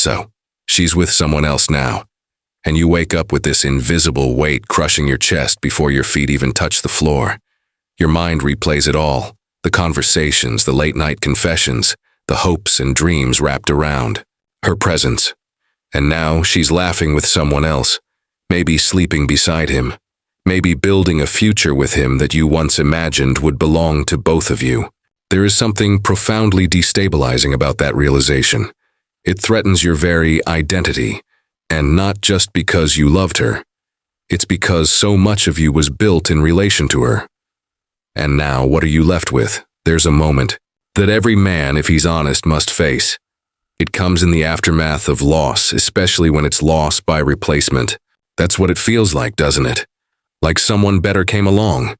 so. She's with someone else now, and you wake up with this invisible weight crushing your chest before your feet even touch the floor. Your mind replays it all, the conversations, the late-night confessions, the hopes and dreams wrapped around her presence. And now she's laughing with someone else, maybe sleeping beside him, maybe building a future with him that you once imagined would belong to both of you. There is something profoundly destabilizing about that realization. It threatens your very identity, and not just because you loved her. It's because so much of you was built in relation to her. And now, what are you left with? There's a moment that every man, if he's honest, must face. It comes in the aftermath of loss, especially when it's loss by replacement. That's what it feels like, doesn't it? Like someone better came along.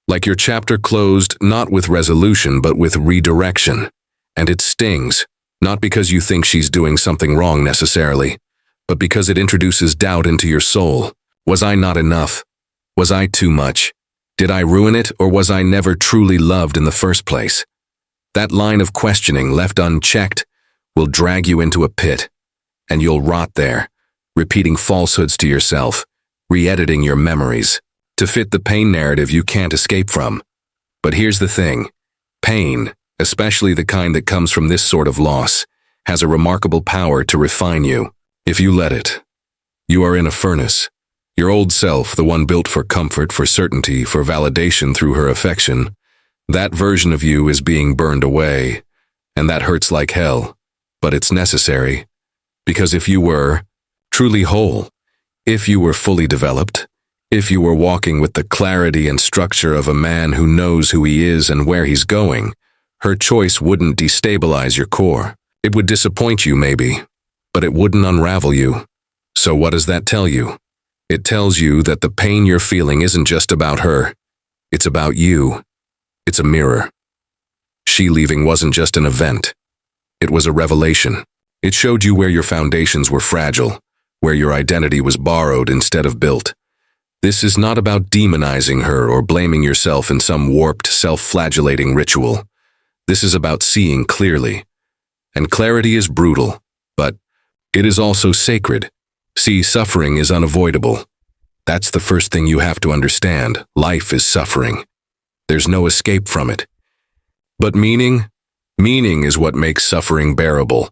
Like your chapter closed not with resolution, but with redirection. And it stings, not because you think she's doing something wrong necessarily, but because it introduces doubt into your soul. Was I not enough? Was I too much? Did I ruin it, or was I never truly loved in the first place? That line of questioning, left unchecked, will drag you into a pit, and you'll rot there, repeating falsehoods to yourself, re-editing your memories, to fit the pain narrative you can't escape from. But here's the thing. Pain, especially the kind that comes from this sort of loss, has a remarkable power to refine you, if you let it. You are in a furnace. Your old self, the one built for comfort, for certainty, for validation through her affection, that version of you is being burned away, and that hurts like hell. But it's necessary, because if you were truly whole, if you were fully developed, if you were walking with the clarity and structure of a man who knows who he is and where he's going, her choice wouldn't destabilize your core. It would disappoint you maybe, but it wouldn't unravel you. So what does that tell you? It tells you that the pain you're feeling isn't just about her. It's about you. It's a mirror. She leaving wasn't just an event. It was a revelation. It showed you where your foundations were fragile, where your identity was borrowed instead of built. This is not about demonizing her or blaming yourself in some warped, self-flagellating ritual. This is about seeing clearly. And clarity is brutal, but it is also sacred. See, suffering is unavoidable. That's the first thing you have to understand. Life is suffering. There's no escape from it. But meaning is what makes suffering bearable.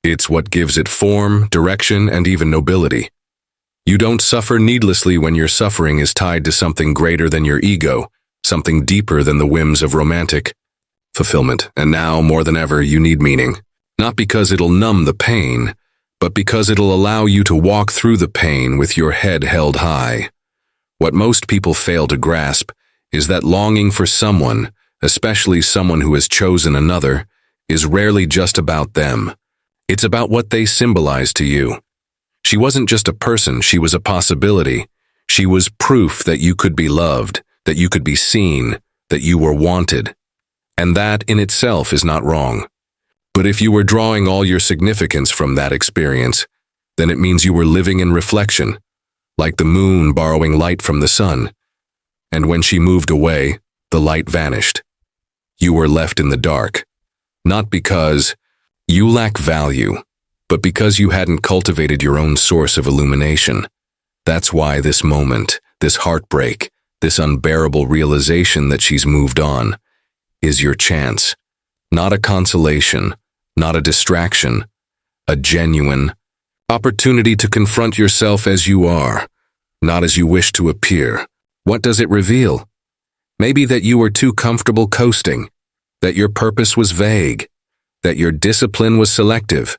It's what gives it form, direction, and even nobility. You don't suffer needlessly when your suffering is tied to something greater than your ego, something deeper than the whims of romantic fulfillment. And now, more than ever, you need meaning. Not because it'll numb the pain, but because it'll allow you to walk through the pain with your head held high. What most people fail to grasp is that longing for someone, especially someone who has chosen another, is rarely just about them. It's about what they symbolize to you. She wasn't just a person, she was a possibility. She was proof that you could be loved, that you could be seen, that you were wanted. And that in itself is not wrong. But if you were drawing all your significance from that experience, then it means you were living in reflection, like the moon borrowing light from the sun. And when she moved away, the light vanished. You were left in the dark, not because you lack value, but because you hadn't cultivated your own source of illumination. That's why this moment, this heartbreak, this unbearable realization that she's moved on, is your chance. Not a consolation, not a distraction, a genuine opportunity to confront yourself as you are, not as you wish to appear. What does it reveal? Maybe that you were too comfortable coasting, that your purpose was vague, that your discipline was selective,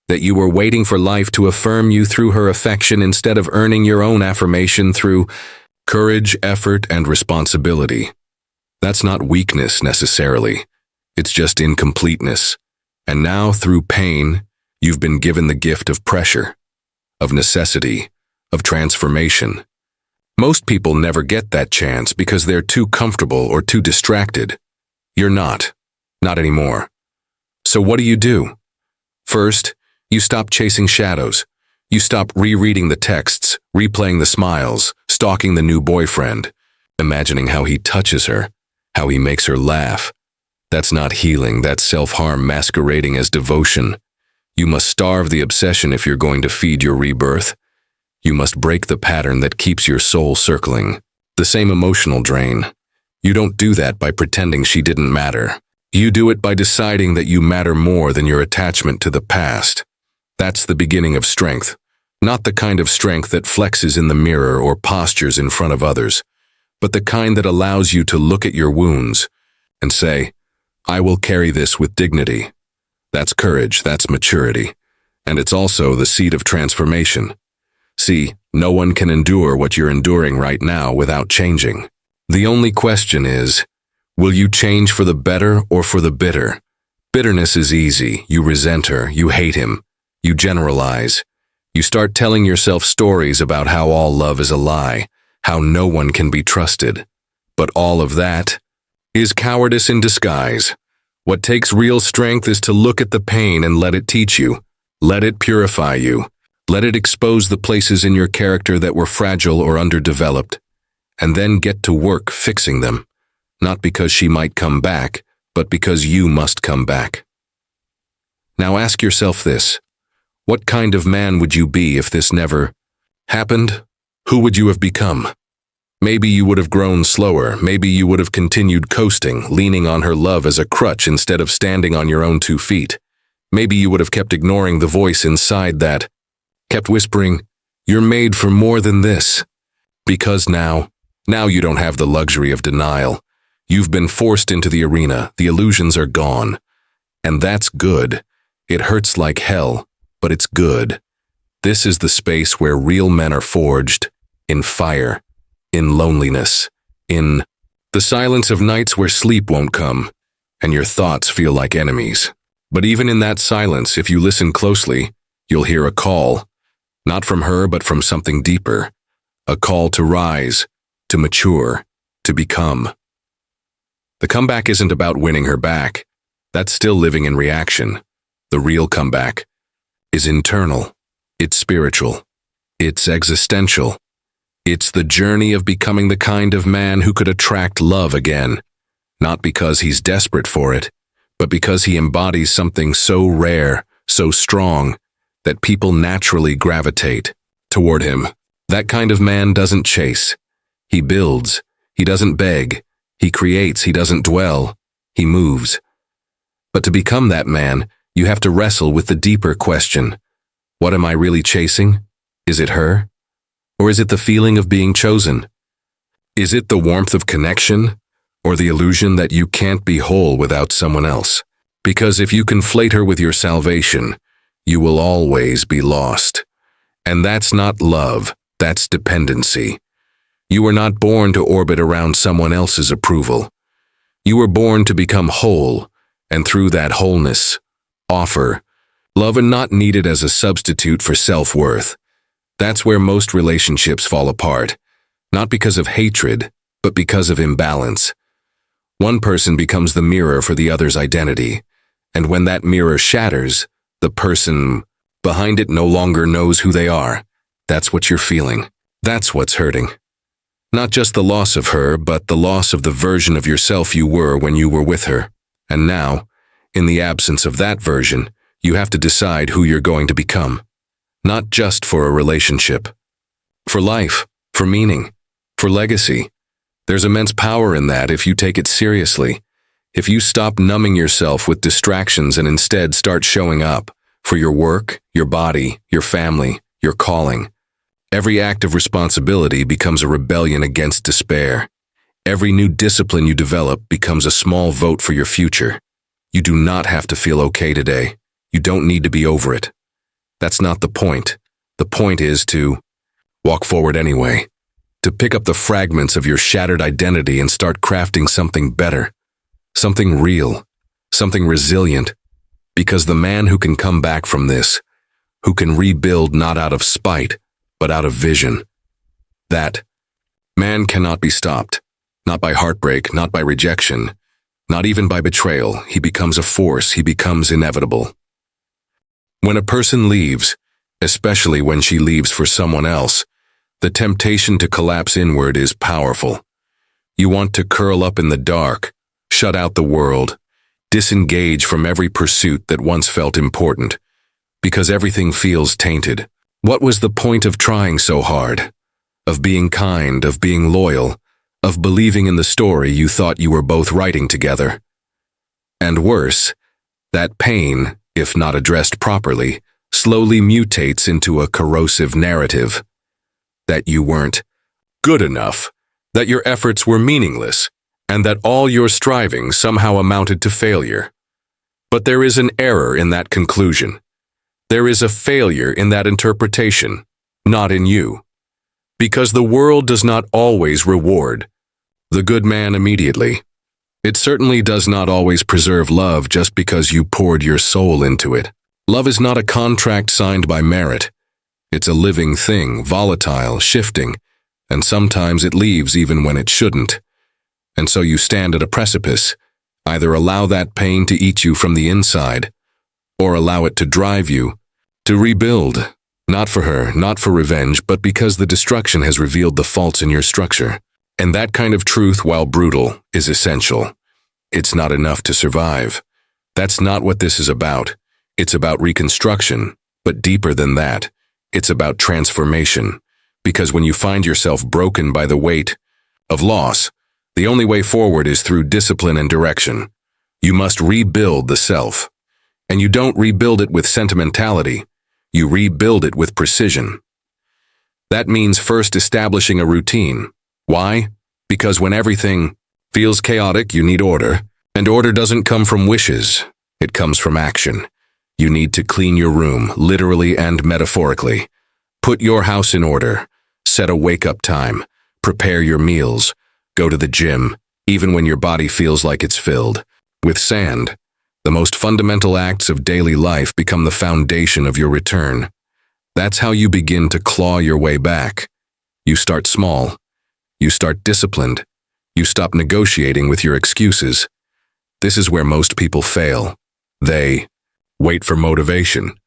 that you were waiting for life to affirm you through her affection instead of earning your own affirmation through courage, effort, and responsibility. That's not weakness necessarily. It's just incompleteness. And now, through pain, you've been given the gift of pressure, of necessity, of transformation. Most people never get that chance because they're too comfortable or too distracted. You're not anymore. So what do? First, you stop chasing shadows. You stop rereading the texts, replaying the smiles, stalking the new boyfriend, imagining how he touches her, how he makes her laugh. That's not healing, that's self-harm masquerading as devotion. You must starve the obsession if you're going to feed your rebirth. You must break the pattern that keeps your soul circling. The same emotional drain. You don't do that by pretending she didn't matter. You do it by deciding that you matter more than your attachment to the past. That's the beginning of strength. Not the kind of strength that flexes in the mirror or postures in front of others, but the kind that allows you to look at your wounds and say, I will carry this with dignity. That's courage, that's maturity, and it's also the seed of transformation. See, no one can endure what you're enduring right now without changing. The only question is, will you change for the better or for the bitter? Bitterness is easy. You resent her, you hate him, you generalize. You start telling yourself stories about how all love is a lie, how no one can be trusted. But all of that is cowardice in disguise. What takes real strength is to look at the pain and let it teach you. Let it purify you. Let it expose the places in your character that were fragile or underdeveloped, and then get to work fixing them. Not because she might come back, but because you must come back. Now ask yourself this. What kind of man would you be if this never happened? Who would you have become? Maybe you would have grown slower. Maybe you would have continued coasting, leaning on her love as a crutch instead of standing on your own 2 feet. Maybe you would have kept ignoring the voice inside that kept whispering, you're made for more than this. Because now you don't have the luxury of denial. You've been forced into the arena. The illusions are gone. And that's good. It hurts like hell, but it's good. This is the space where real men are forged, in fire, in loneliness, in the silence of nights where sleep won't come, and your thoughts feel like enemies. But even in that silence, if you listen closely, you'll hear a call, not from her but from something deeper, a call to rise, to mature, to become. The comeback isn't about winning her back. That's still living in reaction. The real comeback is internal. It's spiritual. It's existential. It's the journey of becoming the kind of man who could attract love again, not because he's desperate for it, but because he embodies something so rare, so strong, that people naturally gravitate toward him. That kind of man doesn't chase. He builds. He doesn't beg. He creates. He doesn't dwell. He moves. But to become that man, you have to wrestle with the deeper question. What am I really chasing? Is it her? Or is it the feeling of being chosen? Is it the warmth of connection? Or the illusion that you can't be whole without someone else? Because if you conflate her with your salvation, you will always be lost. And that's not love, that's dependency. You were not born to orbit around someone else's approval. You were born to become whole, and through that wholeness, offer love, and not need it as a substitute for self-worth. That's where most relationships fall apart, not because of hatred, but because of imbalance. One person becomes the mirror for the other's identity, and when that mirror shatters, the person behind it no longer knows who they are. That's what you're feeling. That's what's hurting. Not just the loss of her, but the loss of the version of yourself you were when you were with her. And now, in the absence of that version, you have to decide who you're going to become. Not just for a relationship. For life, for meaning, for legacy. There's immense power in that if you take it seriously. If you stop numbing yourself with distractions and instead start showing up for your work, your body, your family, your calling. Every act of responsibility becomes a rebellion against despair. Every new discipline you develop becomes a small vote for your future. You do not have to feel okay today. You don't need to be over it. That's not the point. The point is to walk forward anyway. To pick up the fragments of your shattered identity and start crafting something better. Something real. Something resilient. Because the man who can come back from this, who can rebuild not out of spite, but out of vision, that man cannot be stopped. Not by heartbreak, not by rejection, not even by betrayal. He becomes a force. He becomes inevitable. When a person leaves, especially when she leaves for someone else, the temptation to collapse inward is powerful. You want to curl up in the dark, shut out the world, disengage from every pursuit that once felt important. because everything feels tainted. What was the point of trying so hard? Of being kind, of being loyal, of believing in the story you thought you were both writing together? And worse, that pain, if not addressed properly, slowly mutates into a corrosive narrative. That you weren't good enough, that your efforts were meaningless, and that all your striving somehow amounted to failure. But there is an error in that conclusion. There is a failure in that interpretation, not in you. Because the world does not always reward the good man immediately. It certainly does not always preserve love just because you poured your soul into it. Love is not a contract signed by merit. It's a living thing, volatile, shifting, and sometimes it leaves even when it shouldn't. And so you stand at a precipice. Either allow that pain to eat you from the inside, or allow it to drive you to rebuild, not for her, not for revenge, but because the destruction has revealed the faults in your structure. And that kind of truth, while brutal, is essential. It's not enough to survive. That's not what this is about. It's about reconstruction, but deeper than that, it's about transformation. Because when you find yourself broken by the weight of loss, the only way forward is through discipline and direction. You must rebuild the self. And you don't rebuild it with sentimentality. You rebuild it with precision. That means first establishing a routine. Why? Because when everything feels chaotic, you need order. And order doesn't come from wishes. It comes from action. You need to clean your room, literally and metaphorically. Put your house in order. Set a wake-up time. Prepare your meals. Go to the gym, even when your body feels like it's filled with sand. The most fundamental acts of daily life become the foundation of your return. That's how you begin to claw your way back. You start small. You start disciplined. You stop negotiating with your excuses. This is where most people fail. They wait for motivation.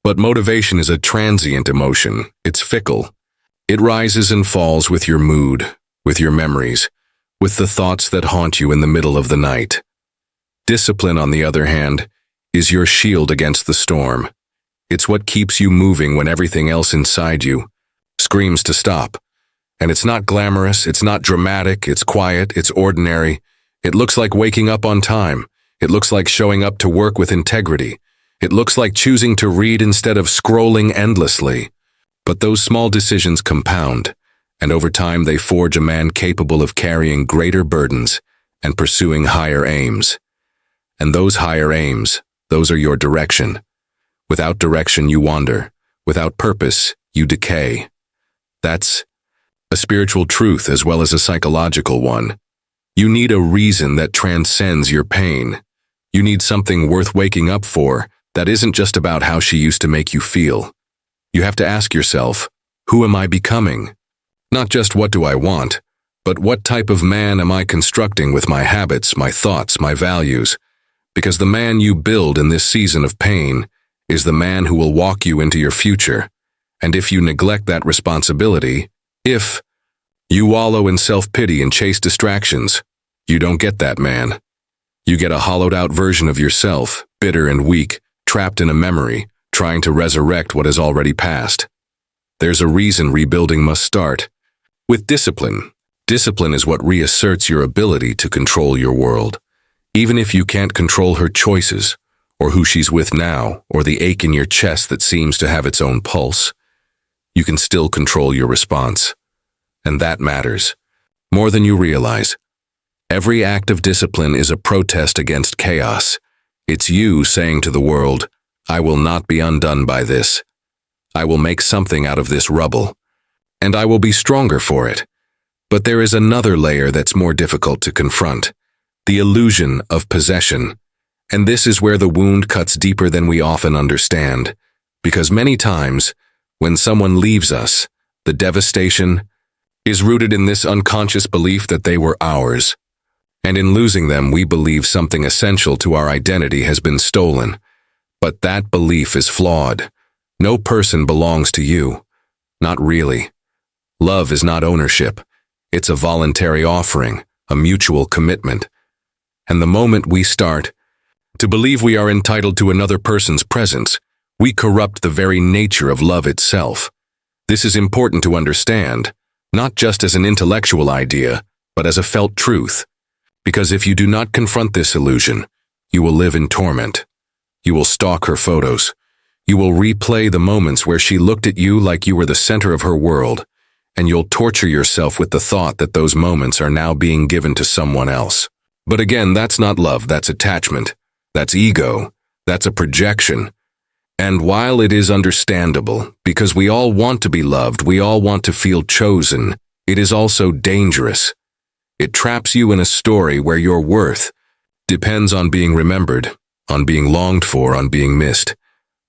But motivation is a transient emotion. It's fickle. It rises and falls with your mood, with your memories, with the thoughts that haunt you in the middle of the night. Discipline, on the other hand, is your shield against the storm. It's what keeps you moving when everything else inside you screams to stop. And it's not glamorous, it's not dramatic, it's quiet, it's ordinary. It looks like waking up on time. It looks like showing up to work with integrity. It looks like choosing to read instead of scrolling endlessly. But those small decisions compound, and over time they forge a man capable of carrying greater burdens and pursuing higher aims. And those higher aims, those are your direction. Without direction, you wander. Without purpose, you decay. That's a spiritual truth as well as a psychological one. You need a reason that transcends your pain. You need something worth waking up for that isn't just about how she used to make you feel. You have to ask yourself, who am I becoming? Not just what do I want, but what type of man am I constructing with my habits, my thoughts, my values? Because the man you build in this season of pain is the man who will walk you into your future. And if you neglect that responsibility, if you wallow in self-pity and chase distractions, you don't get that man. You get a hollowed-out version of yourself, bitter and weak, trapped in a memory, trying to resurrect what has already passed. There's a reason rebuilding must start. With discipline. Discipline is what reasserts your ability to control your world. Even if you can't control her choices, or who she's with now, or the ache in your chest that seems to have its own pulse, you can still control your response. And that matters. More than you realize. Every act of discipline is a protest against chaos. It's you saying to the world, I will not be undone by this. I will make something out of this rubble. And I will be stronger for it. But there is another layer that's more difficult to confront. The illusion of possession. And this is where the wound cuts deeper than we often understand. Because many times, when someone leaves us, the devastation is rooted in this unconscious belief that they were ours. And in losing them, we believe something essential to our identity has been stolen. But that belief is flawed. No person belongs to you. Not really. Love is not ownership. It's a voluntary offering, a mutual commitment. And the moment we start to believe we are entitled to another person's presence, We corrupt the very nature of love itself. This is important to understand, not just as an intellectual idea, but as a felt truth. Because if you do not confront this illusion, you will live in torment. You will stalk her photos. You will replay the moments where she looked at you like you were the center of her world, and you'll torture yourself with the thought that those moments are now being given to someone else. But again, that's not love, that's attachment. That's ego. That's a projection. And while it is understandable, because we all want to be loved, we all want to feel chosen, it is also dangerous. It traps you in a story where your worth depends on being remembered, on being longed for, on being missed.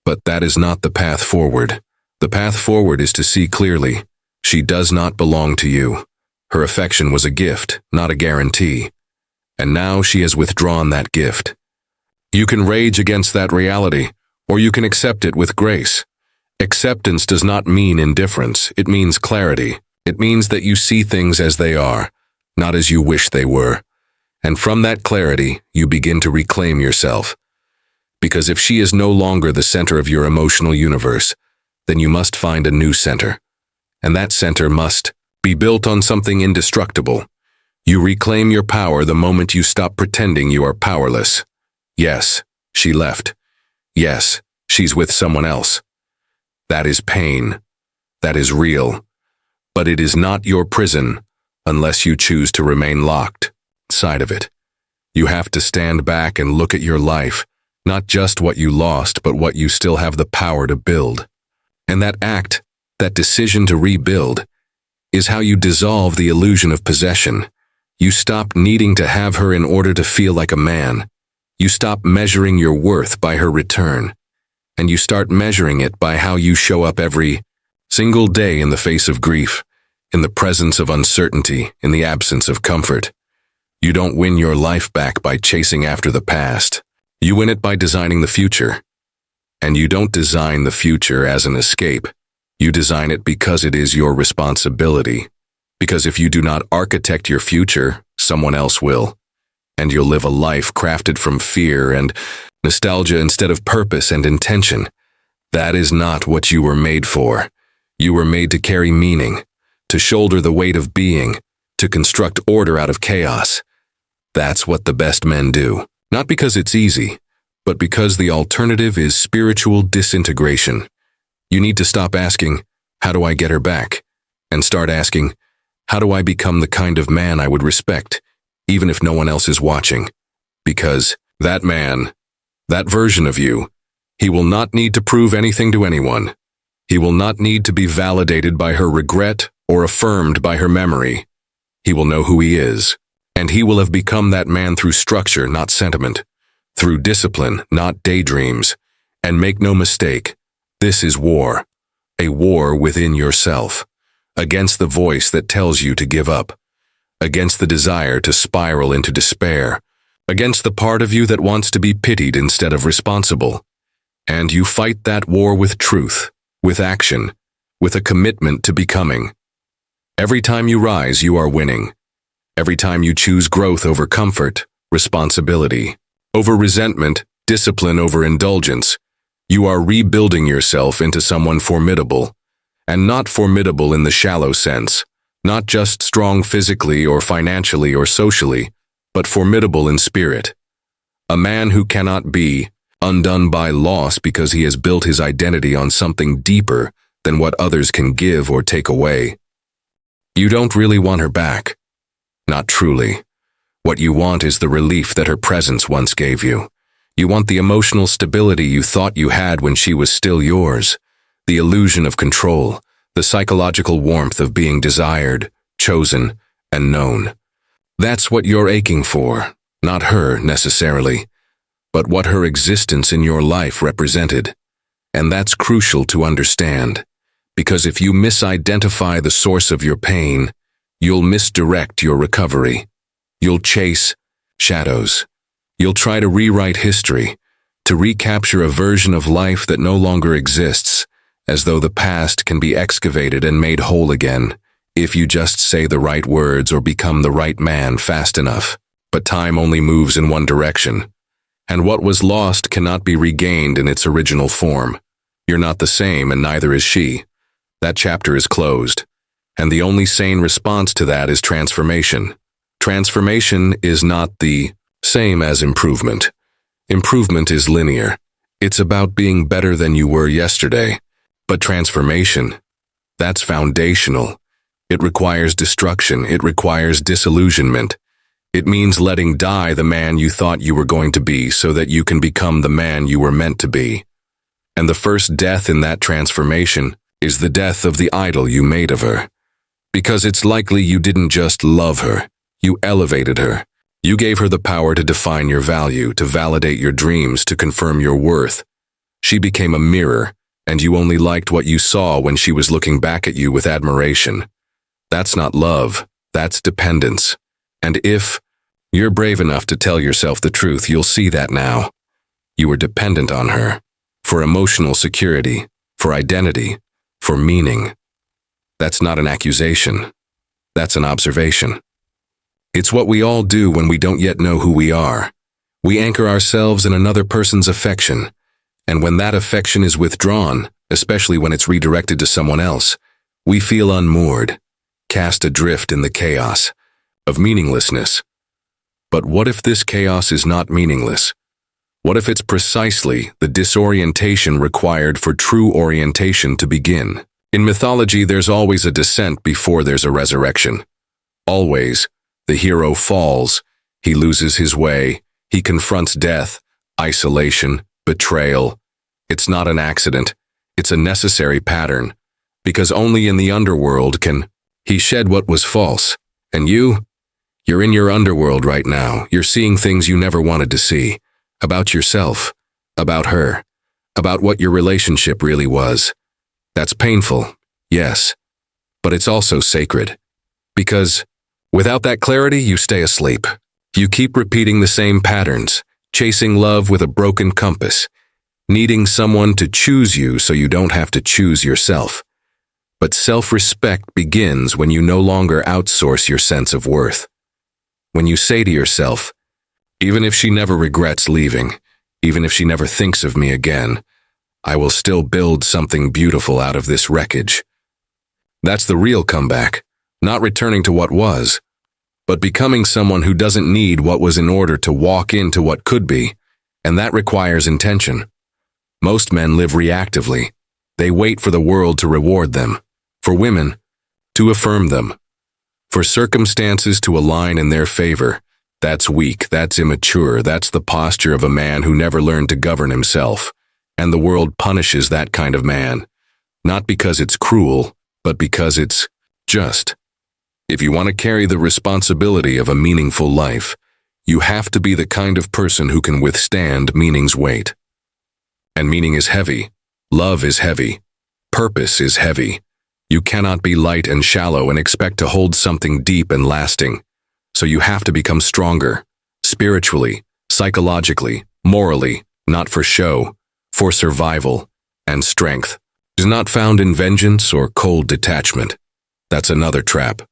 But that is not the path forward. The path forward is to see clearly. She does not belong to you. Her affection was a gift, not a guarantee. And now she has withdrawn that gift. You can rage against that reality, or you can accept it with grace. Acceptance does not mean indifference. It means clarity. It means that you see things as they are, not as you wish they were. And from that clarity, you begin to reclaim yourself. Because if she is no longer the center of your emotional universe, then you must find a new center. And that center must be built on something indestructible. You reclaim your power the moment you stop pretending you are powerless. Yes, she left. Yes, she's with someone else. That is pain. That is real. But it is not your prison unless you choose to remain locked inside of it. You have to stand back and look at your life, not just what you lost, but what you still have the power to build. And that act, that decision to rebuild, is how you dissolve the illusion of possession. You stop needing to have her in order to feel like a man. You stop measuring your worth by her return, and you start measuring it by how you show up every single day in the face of grief, in the presence of uncertainty, in the absence of comfort. You don't win your life back by chasing after the past. You win it by designing the future. And you don't design the future as an escape. You design it because it is your responsibility. Because if you do not architect your future, someone else will. And you'll live a life crafted from fear and nostalgia instead of purpose and intention. That is not what you were made for. You were made to carry meaning, to shoulder the weight of being, to construct order out of chaos. That's what the best men do. Not because it's easy, but because the alternative is spiritual disintegration. You need to stop asking, how do I get her back? And start asking, how do I become the kind of man I would respect, even if no one else is watching? Because that man, that version of you, he will not need to prove anything to anyone. He will not need to be validated by her regret or affirmed by her memory. He will know who he is, and he will have become that man through structure, not sentiment, through discipline, not daydreams. And make no mistake, this is war, a war within yourself, against the voice that tells you to give up, against the desire to spiral into despair, against the part of you that wants to be pitied instead of responsible. And you fight that war with truth, with action, with a commitment to becoming. Every time you rise, you are winning. Every time you choose growth over comfort, responsibility, over resentment, discipline over indulgence, you are rebuilding yourself into someone formidable, and not formidable in the shallow sense, not just strong physically or financially or socially, but formidable in spirit. A man who cannot be undone by loss because he has built his identity on something deeper than what others can give or take away. You don't really want her back. Not truly. What you want is the relief that her presence once gave you. You want the emotional stability you thought you had when she was still yours, the illusion of control, the psychological warmth of being desired, chosen, and known. That's what you're aching for, not her necessarily, but what her existence in your life represented. And that's crucial to understand, because if you misidentify the source of your pain, you'll misdirect your recovery. You'll chase shadows. You'll try to rewrite history, to recapture a version of life that no longer exists, as though the past can be excavated and made whole again, if you just say the right words or become the right man fast enough. But time only moves in one direction, and what was lost cannot be regained in its original form. You're not the same, and neither is she. That chapter is closed. And the only sane response to that is transformation. Transformation is not the same as improvement. Improvement is linear. It's about being better than you were yesterday. But transformation, that's foundational. It requires destruction. It requires disillusionment. It means letting die the man you thought you were going to be so that you can become the man you were meant to be. And the first death in that transformation is the death of the idol you made of her. Because it's likely you didn't just love her, you elevated her. You gave her the power to define your value, to validate your dreams, to confirm your worth. She became a mirror, and you only liked what you saw when she was looking back at you with admiration. That's not love, that's dependence. And if you're brave enough to tell yourself the truth, you'll see that now. You were dependent on her, for emotional security, for identity, for meaning. That's not an accusation. That's an observation. It's what we all do when we don't yet know who we are. We anchor ourselves in another person's affection, and when that affection is withdrawn, especially when it's redirected to someone else, we feel unmoored, cast adrift in the chaos of meaninglessness. But what if this chaos is not meaningless? What if it's precisely the disorientation required for true orientation to begin? In mythology, there's always a descent before there's a resurrection. Always. The hero falls, he loses his way, he confronts death, isolation, betrayal. It's not an accident, it's a necessary pattern, because only in the underworld can he shed what was false. And you're in your underworld right now. You're seeing things you never wanted to see, about yourself, about her, about what your relationship really was. That's painful, yes, but it's also sacred, because without that clarity, you stay asleep. You keep repeating the same patterns, chasing love with a broken compass, needing someone to choose you so you don't have to choose yourself. But self-respect begins when you no longer outsource your sense of worth. When you say to yourself, even if she never regrets leaving, even if she never thinks of me again, I will still build something beautiful out of this wreckage. That's the real comeback. Not returning to what was, but becoming someone who doesn't need what was in order to walk into what could be, and that requires intention. Most men live reactively. They wait for the world to reward them, for women to affirm them, for circumstances to align in their favor. That's weak, that's immature, that's the posture of a man who never learned to govern himself, and the world punishes that kind of man, not because it's cruel, but because it's just. If you want to carry the responsibility of a meaningful life, you have to be the kind of person who can withstand meaning's weight. And meaning is heavy. Love is heavy. Purpose is heavy. You cannot be light and shallow and expect to hold something deep and lasting. So you have to become stronger, spiritually, psychologically, morally, not for show, for survival and strength. It is not found in vengeance or cold detachment. That's another trap.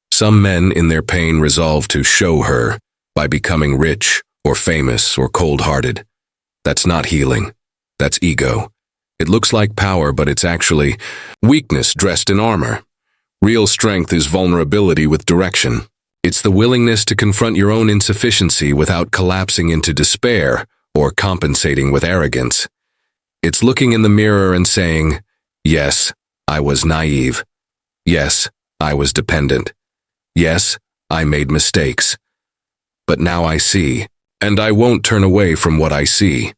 Some men in their pain resolve to show her by becoming rich or famous or cold-hearted. That's not healing. That's ego. It looks like power, but it's actually weakness dressed in armor. Real strength is vulnerability with direction. It's the willingness to confront your own insufficiency without collapsing into despair or compensating with arrogance. It's looking in the mirror and saying, yes, I was naive. Yes, I was dependent. Yes, I made mistakes. But now I see, and I won't turn away from what I see.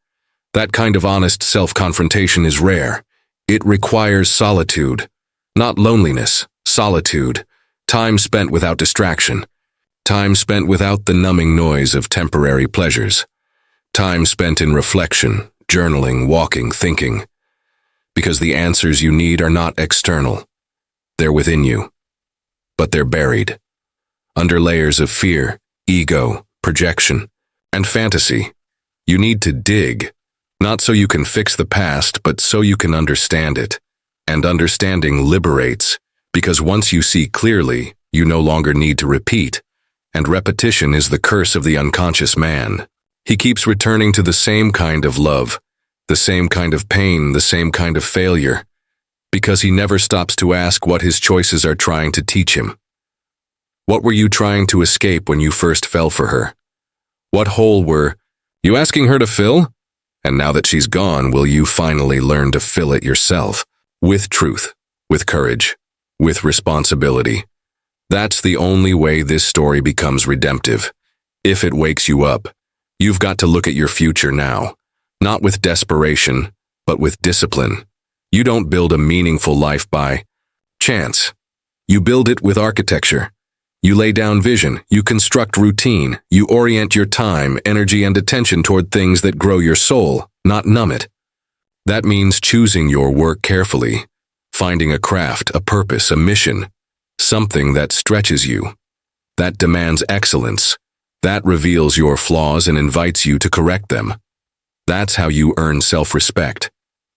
That kind of honest self-confrontation is rare. It requires solitude. Not loneliness, solitude. Time spent without distraction. Time spent without the numbing noise of temporary pleasures. Time spent in reflection, journaling, walking, thinking. Because the answers you need are not external. They're within you. But they're buried. Under layers of fear, ego, projection, and fantasy. You need to dig, not so you can fix the past, but so you can understand it. And understanding liberates, because once you see clearly, you no longer need to repeat. And repetition is the curse of the unconscious man. He keeps returning to the same kind of love, The same kind of pain, the same kind of failure, because he never stops to ask what his choices are trying to teach him. What were you trying to escape when you first fell for her? What hole were you asking her to fill? And now that she's gone, will you finally learn to fill it yourself? With truth, with courage, with responsibility. That's the only way this story becomes redemptive. If it wakes you up, you've got to look at your future now. Not with desperation, but with discipline. You don't build a meaningful life by chance. You build it with architecture. You lay down vision, you construct routine, you orient your time, energy, and attention toward things that grow your soul, not numb it. That means choosing your work carefully, finding a craft, a purpose, a mission, something that stretches you, that demands excellence, that reveals your flaws and invites you to correct them. That's how you earn self-respect,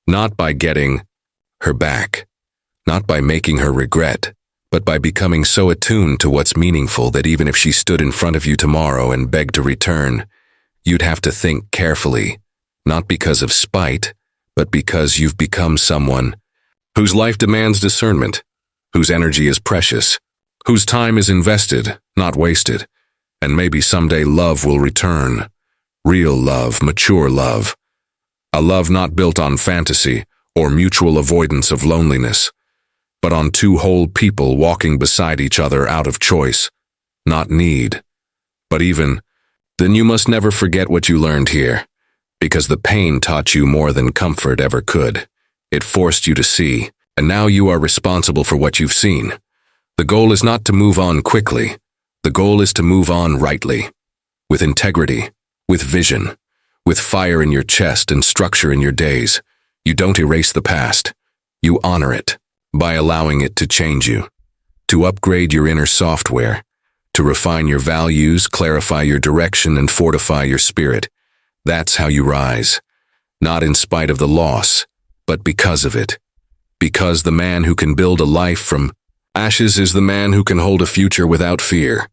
not by getting her back, not by making her regret, but by becoming so attuned to what's meaningful that even if she stood in front of you tomorrow and begged to return, you'd have to think carefully, not because of spite, but because you've become someone whose life demands discernment, whose energy is precious, whose time is invested, not wasted, and maybe someday love will return. Real love, mature love. A love not built on fantasy or mutual avoidance of loneliness, but on two whole people walking beside each other out of choice, not need. But even then, you must never forget what you learned here, because the pain taught you more than comfort ever could. It forced you to see, and now you are responsible for what you've seen. The goal is not to move on quickly. The goal is to move on rightly, with integrity, with vision, with fire in your chest and structure in your days. You don't erase the past. You honor it by allowing it to change you, to upgrade your inner software, to refine your values, clarify your direction, and fortify your spirit. That's how you rise, not in spite of the loss, but because of it. Because the man who can build a life from ashes is the man who can hold a future without fear.